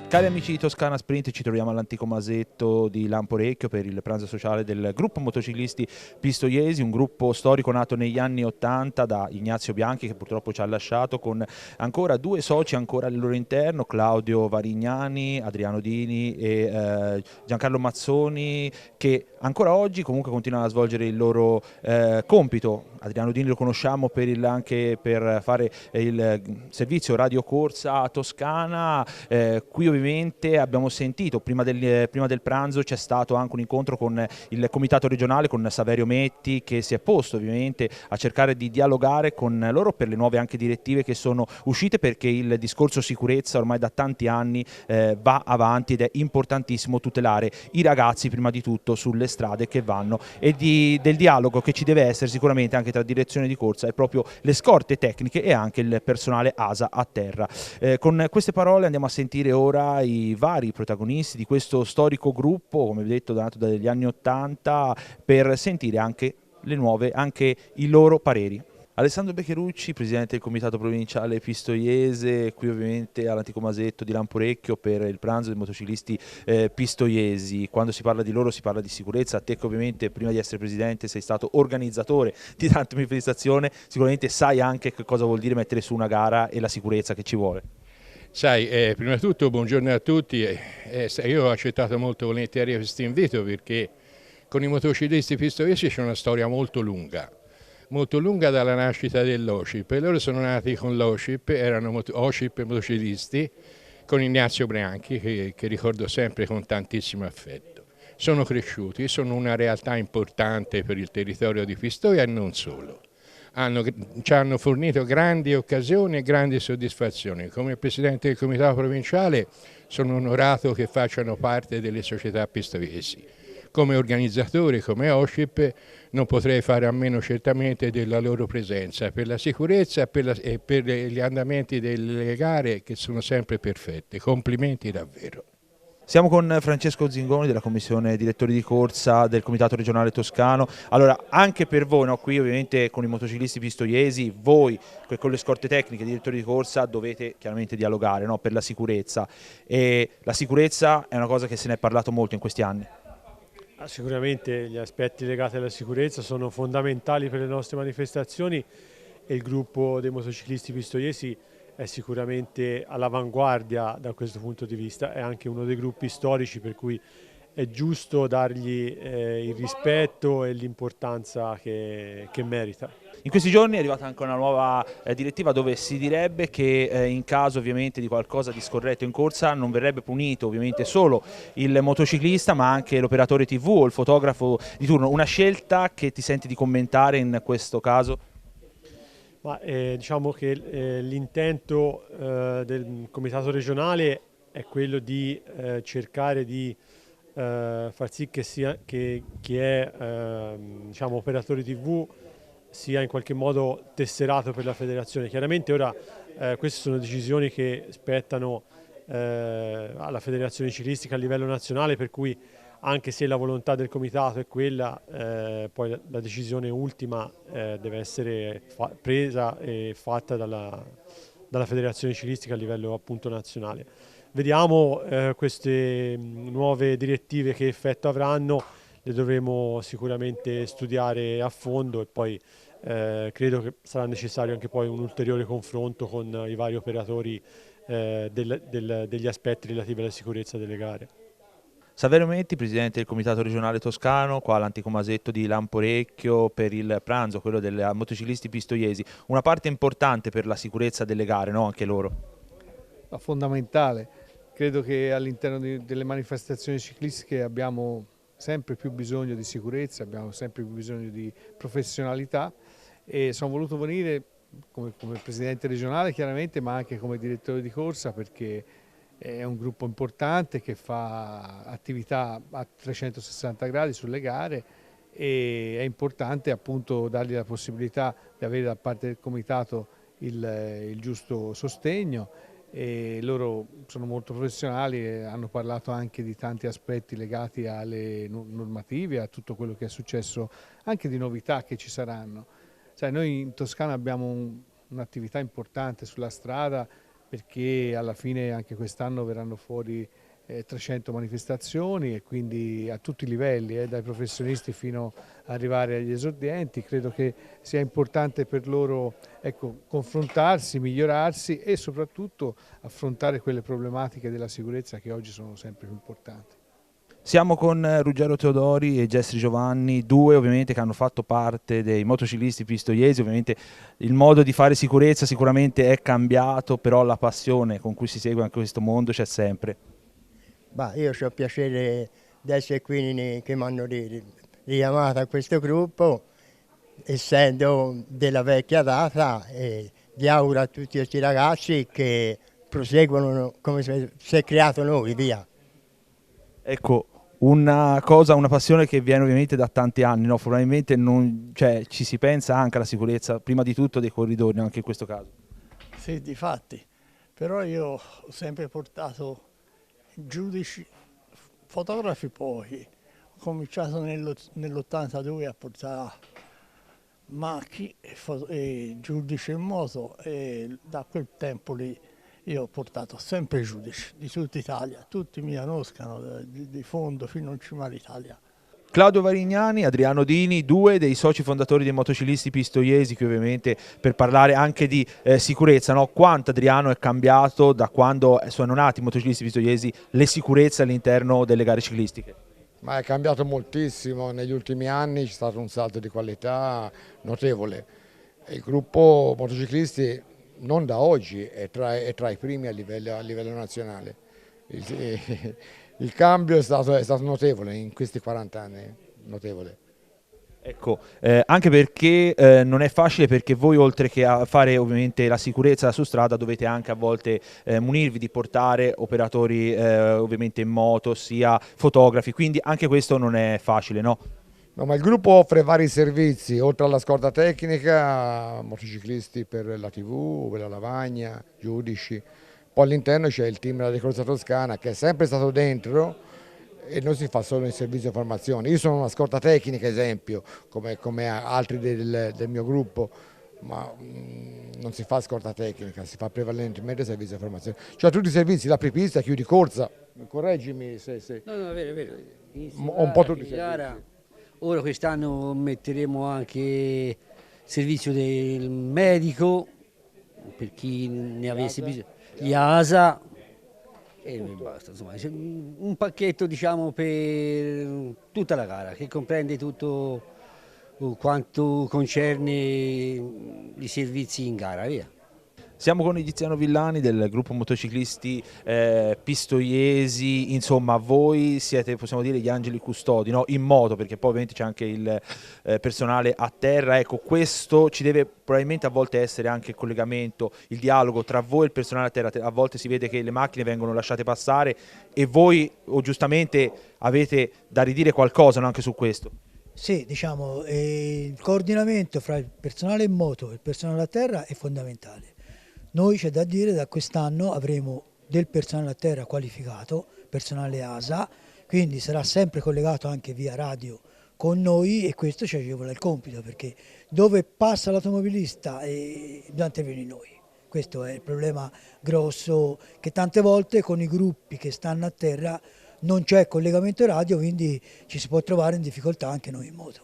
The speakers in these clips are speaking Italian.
Cari amici di Toscana Sprint, ci troviamo all'antico Masetto di Lamporecchio per il pranzo sociale del gruppo motociclisti Pistoiesi, un gruppo storico nato negli anni '80 da Ignazio Bianchi, che purtroppo ci ha lasciato, con ancora due soci ancora al loro interno, Claudio Varignani, Adriano Dini e Giancarlo Mazzoni, che ancora oggi comunque continuano a svolgere il loro compito. Adriano Dini lo conosciamo anche per fare il servizio radiocorsa a Toscana. Qui ovviamente abbiamo sentito, prima del pranzo c'è stato anche un incontro con il comitato regionale, con Saverio Metti, che si è posto ovviamente a cercare di dialogare con loro per le nuove anche direttive che sono uscite, perché il discorso sicurezza ormai da tanti anni va avanti ed è importantissimo tutelare i ragazzi prima di tutto sulle strade che vanno, e del dialogo che ci deve essere sicuramente anche tra direzione di corsa e proprio le scorte tecniche e anche il personale ASA a terra. Con queste parole andiamo a sentire ora i vari protagonisti di questo storico gruppo, come vi ho detto, nato dagli anni '80, per sentire anche anche i loro pareri. Alessandro Becherucci, presidente del comitato provinciale pistoiese, qui ovviamente all'antico Masetto di Lamporecchio per il pranzo dei motociclisti pistoiesi. Quando si parla di loro si parla di sicurezza. Te che ovviamente prima di essere presidente sei stato organizzatore di tante manifestazioni, sicuramente sai anche che cosa vuol dire mettere su una gara e la sicurezza che ci vuole. Sai, prima di tutto buongiorno a tutti. Io ho accettato molto volentieri questo invito perché con i motociclisti pistoiesi c'è una storia molto lunga dalla nascita dell'OCIP. Loro sono nati con l'OCIP, erano OCIP motociclisti, con Ignazio Bianchi, che ricordo sempre con tantissimo affetto. Sono cresciuti, sono una realtà importante per il territorio di Pistoia e non solo. Ci hanno fornito grandi occasioni e grandi soddisfazioni. Come Presidente del Comitato Provinciale sono onorato che facciano parte delle società pistoiesi. Come organizzatore, come OCIP, non potrei fare a meno certamente della loro presenza per la sicurezza e per gli andamenti delle gare, che sono sempre perfette. Complimenti davvero. Siamo con Francesco Zingoni della commissione direttori di corsa del Comitato regionale toscano. Allora, anche per voi, no, qui ovviamente con i motociclisti pistoiesi, voi con le scorte tecniche, direttori di corsa, dovete chiaramente dialogare, no, per la sicurezza. E la sicurezza è una cosa che se ne è parlato molto in questi anni. Sicuramente gli aspetti legati alla sicurezza sono fondamentali per le nostre manifestazioni e il gruppo dei motociclisti pistoiesi è sicuramente all'avanguardia da questo punto di vista, è anche uno dei gruppi storici per cui è giusto dargli il rispetto e l'importanza che merita. In questi giorni è arrivata anche una nuova direttiva dove si direbbe che in caso ovviamente di qualcosa di scorretto in corsa non verrebbe punito ovviamente solo il motociclista, ma anche l'operatore TV o il fotografo di turno. Una scelta che ti senti di commentare in questo caso? Diciamo che l'intento del comitato regionale è quello di cercare di far sì che chi è diciamo, operatore TV sia in qualche modo tesserato per la federazione. Chiaramente ora queste sono decisioni che spettano alla federazione ciclistica a livello nazionale, per cui anche se la volontà del comitato è quella, poi la decisione ultima deve essere presa e fatta dalla federazione ciclistica a livello appunto nazionale. Vediamo queste nuove direttive che effetto avranno, le dovremo sicuramente studiare a fondo e poi credo che sarà necessario anche poi un ulteriore confronto con i vari operatori degli aspetti relativi alla sicurezza delle gare. Saverio Metti, presidente del comitato regionale toscano, qua all'antico Masetto di Lamporecchio per il pranzo, quello dei motociclisti pistoiesi. Una parte importante per la sicurezza delle gare, no? Anche loro. Fondamentale. Credo che all'interno delle manifestazioni ciclistiche abbiamo sempre più bisogno di sicurezza, abbiamo sempre più bisogno di professionalità e sono voluto venire come presidente regionale chiaramente, ma anche come direttore di corsa, perché è un gruppo importante che fa attività a 360 gradi sulle gare e è importante appunto dargli la possibilità di avere da parte del comitato il giusto sostegno e loro sono molto professionali e hanno parlato anche di tanti aspetti legati alle normative, a tutto quello che è successo, anche di novità che ci saranno. Sai, noi in Toscana abbiamo un'attività importante sulla strada, perché alla fine anche quest'anno verranno fuori 300 manifestazioni, e quindi a tutti i livelli, dai professionisti fino ad arrivare agli esordienti. Credo che sia importante per loro, ecco, confrontarsi, migliorarsi e soprattutto affrontare quelle problematiche della sicurezza che oggi sono sempre più importanti. Siamo con Ruggero Teodori e Gestri Giovanni, due ovviamente che hanno fatto parte dei motociclisti pistoiesi. Ovviamente il modo di fare sicurezza sicuramente è cambiato, però la passione con cui si segue anche questo mondo c'è sempre. Bah, io ho piacere di essere qui, che mi hanno richiamato a questo gruppo, essendo della vecchia data, e vi auguro a tutti questi ragazzi che proseguono come si è creato noi, via. Ecco, una passione che viene ovviamente da tanti anni, no? Probabilmente ci si pensa anche alla sicurezza, prima di tutto dei corridori, anche in questo caso. Sì, difatti, però io ho sempre portato giudici, fotografi poi, ho cominciato nell'82 a portare macchi e giudici in moto, e da quel tempo lì io ho portato sempre giudici di tutta Italia, tutti mi conoscono, di fondo fino in cima all'Italia. Claudio Varignani, Adriano Dini, due dei soci fondatori dei motociclisti pistoiesi, che ovviamente per parlare anche di sicurezza, no? Quanto, Adriano, è cambiato da quando sono nati i motociclisti pistoiesi le sicurezze all'interno delle gare ciclistiche? Ma è cambiato moltissimo, negli ultimi anni c'è stato un salto di qualità notevole. Il gruppo motociclisti non da oggi è tra i primi a livello nazionale. Il cambio è stato notevole in questi 40 anni, notevole. Ecco, anche perché non è facile, perché voi oltre che a fare ovviamente la sicurezza su strada dovete anche a volte munirvi di portare operatori ovviamente in moto, sia fotografi, quindi anche questo non è facile, no? No, ma il gruppo offre vari servizi, oltre alla scorta tecnica, motociclisti per la TV, per la lavagna, giudici. Poi all'interno c'è il team della Decorsa Toscana che è sempre stato dentro e non si fa solo il servizio di formazione. Io sono una scorta tecnica, esempio, come altri del mio gruppo, ma non si fa scorta tecnica, si fa prevalentemente servizio di formazione. Cioè tutti i servizi, l'apripista, chiudi corsa, correggimi se... No, è vero, è vero. Un po' tutti i servizi. Ora quest'anno metteremo anche servizio del medico, per chi ne avesse bisogno, gli ASA e basta, insomma, un pacchetto diciamo per tutta la gara che comprende tutto quanto concerne i servizi in gara, via. Siamo con Tiziano Villani del gruppo motociclisti pistoiesi. Insomma, voi siete, possiamo dire, gli angeli custodi, no? In moto, perché poi ovviamente c'è anche il personale a terra. Ecco, questo ci deve probabilmente a volte essere anche il collegamento, il dialogo tra voi e il personale a terra. A volte si vede che le macchine vengono lasciate passare e voi, o giustamente, avete da ridire qualcosa, no? Anche su questo. Sì, diciamo, il coordinamento fra il personale in moto e il personale a terra è fondamentale. Noi, c'è da dire, da quest'anno avremo del personale a terra qualificato, personale ASA, quindi sarà sempre collegato anche via radio con noi, e questo ci agevola il compito, perché dove passa l'automobilista dobbiamo intervenire noi. Questo è il problema grosso, che tante volte con i gruppi che stanno a terra non c'è collegamento radio, quindi ci si può trovare in difficoltà anche noi in moto.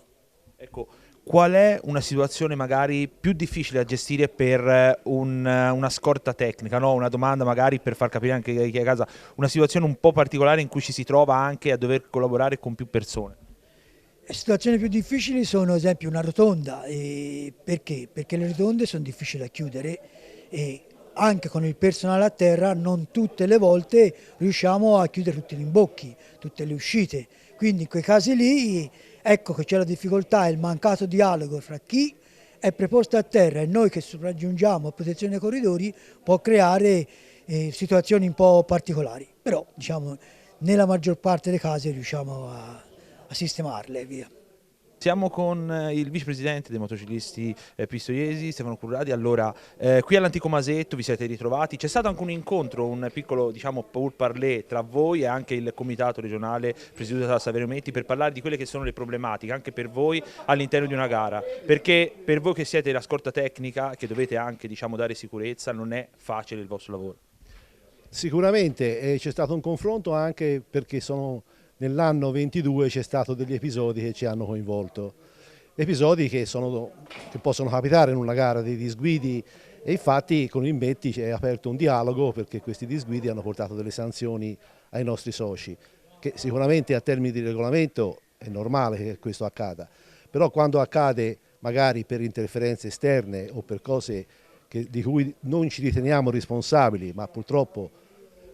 Ecco, qual è una situazione magari più difficile da gestire per una scorta tecnica, no? Una domanda magari per far capire anche a chi è a casa, una situazione un po' particolare in cui ci si trova anche a dover collaborare con più persone. Le situazioni più difficili sono ad esempio una rotonda, perché? Perché le rotonde sono difficili da chiudere e anche con il personale a terra non tutte le volte riusciamo a chiudere tutti gli imbocchi, tutte le uscite, quindi in quei casi lì ecco che c'è la difficoltà e il mancato dialogo fra chi è preposto a terra e noi che sopraggiungiamo a protezione dei corridori può creare situazioni un po' particolari, però diciamo nella maggior parte dei casi riusciamo a sistemarle, via. Siamo con il vicepresidente dei motociclisti pistoiesi, Stefano Curradi. Allora, qui all'Antico Masetto vi siete ritrovati, c'è stato anche un incontro, un piccolo diciamo pourparlers tra voi e anche il comitato regionale presieduto da Saverio Metti per parlare di quelle che sono le problematiche anche per voi all'interno di una gara, perché per voi che siete la scorta tecnica, che dovete anche diciamo dare sicurezza, non è facile il vostro lavoro. Sicuramente c'è stato un confronto anche perché nell'anno 22 c'è stato degli episodi che ci hanno coinvolto, episodi che possono capitare in una gara di disguidi, e infatti con il Metti è aperto un dialogo perché questi disguidi hanno portato delle sanzioni ai nostri soci, che sicuramente a termini di regolamento è normale che questo accada, però quando accade magari per interferenze esterne o per cose di cui non ci riteniamo responsabili, ma purtroppo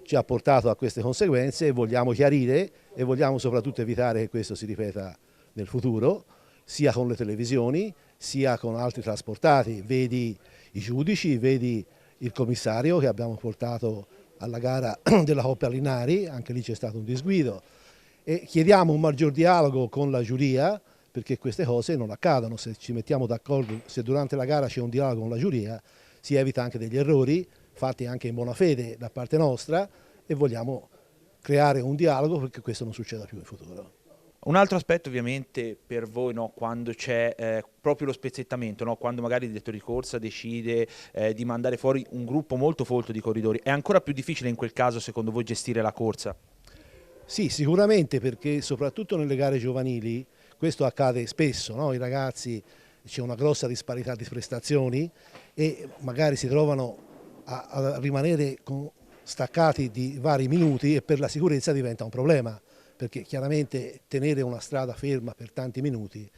ci ha portato a queste conseguenze, vogliamo chiarire e vogliamo soprattutto evitare che questo si ripeta nel futuro, sia con le televisioni, sia con altri trasportati, vedi i giudici, vedi il commissario che abbiamo portato alla gara della Coppa Linari, anche lì c'è stato un disguido, e chiediamo un maggior dialogo con la giuria perché queste cose non accadono. Se ci mettiamo d'accordo, se durante la gara c'è un dialogo con la giuria, si evita anche degli errori fatti anche in buona fede da parte nostra, e vogliamo creare un dialogo perché questo non succeda più in futuro. Un altro aspetto ovviamente per voi, no, quando c'è proprio lo spezzettamento, no, quando magari il direttore di corsa decide di mandare fuori un gruppo molto folto di corridori, è ancora più difficile in quel caso secondo voi gestire la corsa? Sì, sicuramente, perché soprattutto nelle gare giovanili questo accade spesso, no? I ragazzi, c'è una grossa disparità di prestazioni e magari si trovano a rimanere staccati di vari minuti, e per la sicurezza diventa un problema, perché chiaramente tenere una strada ferma per tanti minuti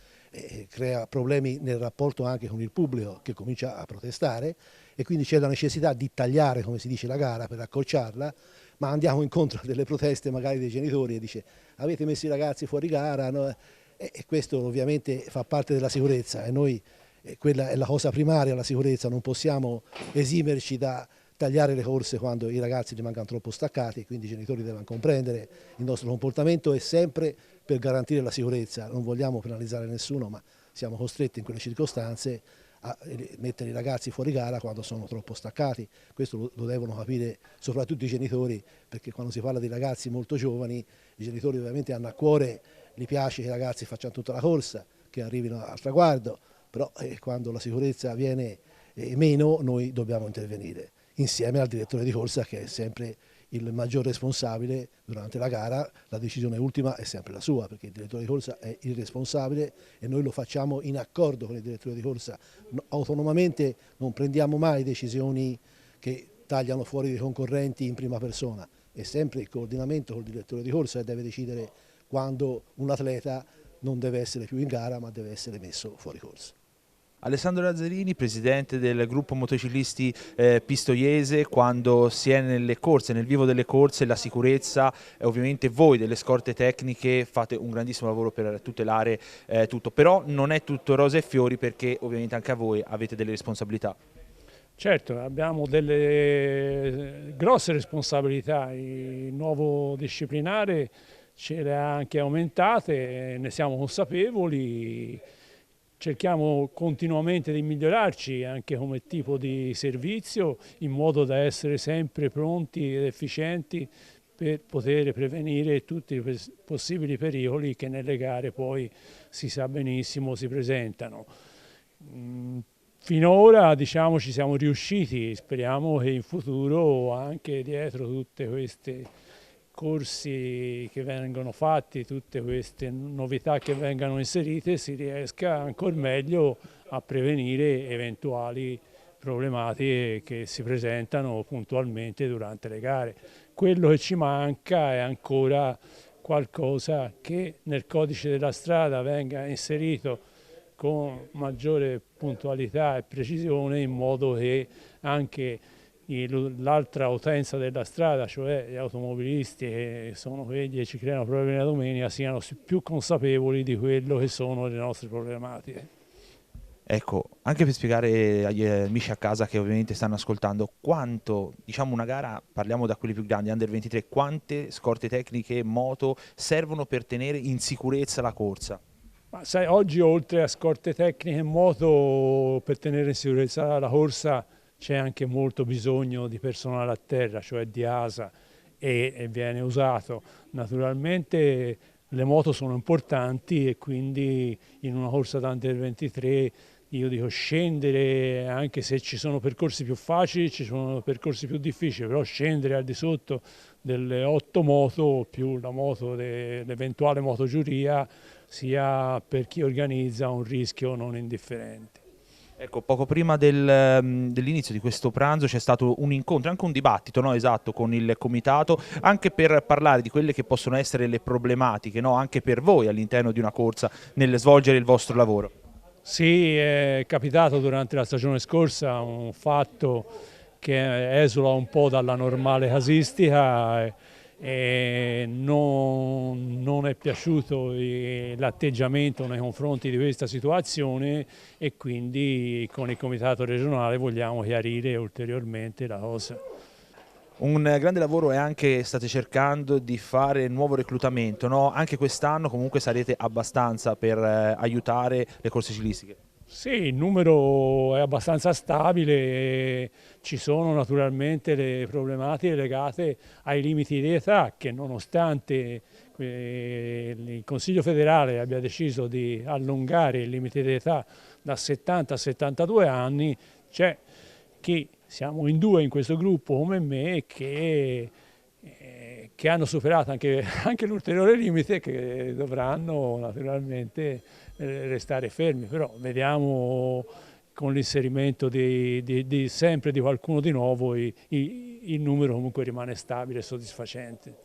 crea problemi nel rapporto anche con il pubblico, che comincia a protestare, e quindi c'è la necessità di tagliare, come si dice, la gara per accorciarla, ma andiamo incontro a delle proteste magari dei genitori e dice avete messo i ragazzi fuori gara, no? E questo ovviamente fa parte della sicurezza, e noi quella è la cosa primaria, la sicurezza, non possiamo esimerci da tagliare le corse quando i ragazzi rimangono troppo staccati, quindi i genitori devono comprendere il nostro comportamento è sempre per garantire la sicurezza, non vogliamo penalizzare nessuno, ma siamo costretti in quelle circostanze a mettere i ragazzi fuori gara quando sono troppo staccati. Questo lo devono capire soprattutto i genitori, perché quando si parla di ragazzi molto giovani, i genitori ovviamente hanno a cuore, gli piace che i ragazzi facciano tutta la corsa, che arrivino al traguardo, però quando la sicurezza viene meno noi dobbiamo intervenire, insieme al direttore di corsa che è sempre il maggior responsabile durante la gara. La decisione ultima è sempre la sua, perché il direttore di corsa è il responsabile e noi lo facciamo in accordo con il direttore di corsa. Autonomamente non prendiamo mai decisioni che tagliano fuori dei concorrenti in prima persona, è sempre il coordinamento col direttore di corsa che deve decidere quando un atleta non deve essere più in gara ma deve essere messo fuori corsa. Alessandro Lazzarini, presidente del gruppo motociclisti pistoiese, quando si è nelle corse, nel vivo delle corse, la sicurezza, ovviamente voi delle scorte tecniche fate un grandissimo lavoro per tutelare tutto, però non è tutto rose e fiori, perché ovviamente anche a voi avete delle responsabilità. Certo, abbiamo delle grosse responsabilità, il nuovo disciplinare ce le ha anche aumentate, ne siamo consapevoli. Cerchiamo continuamente di migliorarci anche come tipo di servizio, in modo da essere sempre pronti ed efficienti per poter prevenire tutti i possibili pericoli che nelle gare poi si sa benissimo si presentano. Finora diciamo ci siamo riusciti, speriamo che in futuro anche dietro tutte queste corsi che vengono fatti, tutte queste novità che vengano inserite, si riesca ancora meglio a prevenire eventuali problematiche che si presentano puntualmente durante le gare. Quello che ci manca è ancora qualcosa che nel codice della strada venga inserito con maggiore puntualità e precisione, in modo che anche l'altra utenza della strada, cioè gli automobilisti che sono quelli che ci creano problemi la domenica, siano più consapevoli di quello che sono le nostre problematiche. Ecco, anche per spiegare agli amici a casa che ovviamente stanno ascoltando, quanto, diciamo una gara, parliamo da quelli più grandi, Under 23, quante scorte tecniche moto servono per tenere in sicurezza la corsa? Ma sai, oggi oltre a scorte tecniche in moto, per tenere in sicurezza la corsa c'è anche molto bisogno di personale a terra, cioè di ASA, e viene usato. Naturalmente le moto sono importanti e quindi in una corsa da Under 23 io dico scendere, anche se ci sono percorsi più facili, ci sono percorsi più difficili, però scendere al di sotto delle 8 moto più la moto dell'eventuale motogiuria sia per chi organizza un rischio non indifferente. Ecco, poco prima dell'inizio di questo pranzo c'è stato un incontro, anche un dibattito, no? Esatto, con il comitato, anche per parlare di quelle che possono essere le problematiche, no? Anche per voi all'interno di una corsa nel svolgere il vostro lavoro. Sì, è capitato durante la stagione scorsa un fatto che esula un po' dalla normale casistica e non è piaciuto l'atteggiamento nei confronti di questa situazione e quindi con il comitato regionale vogliamo chiarire ulteriormente la cosa. Un grande lavoro è anche, state cercando di fare nuovo reclutamento, no? Anche quest'anno comunque sarete abbastanza per aiutare le corse ciclistiche. Sì, il numero è abbastanza stabile e ci sono naturalmente le problematiche legate ai limiti di età che nonostante il Consiglio federale abbia deciso di allungare il limite di età da 70 a 72 anni, c'è chi siamo in 2 in questo gruppo come me che hanno superato anche l'ulteriore limite che dovranno naturalmente restare fermi, però vediamo con l'inserimento sempre di qualcuno di nuovo il numero comunque rimane stabile e soddisfacente.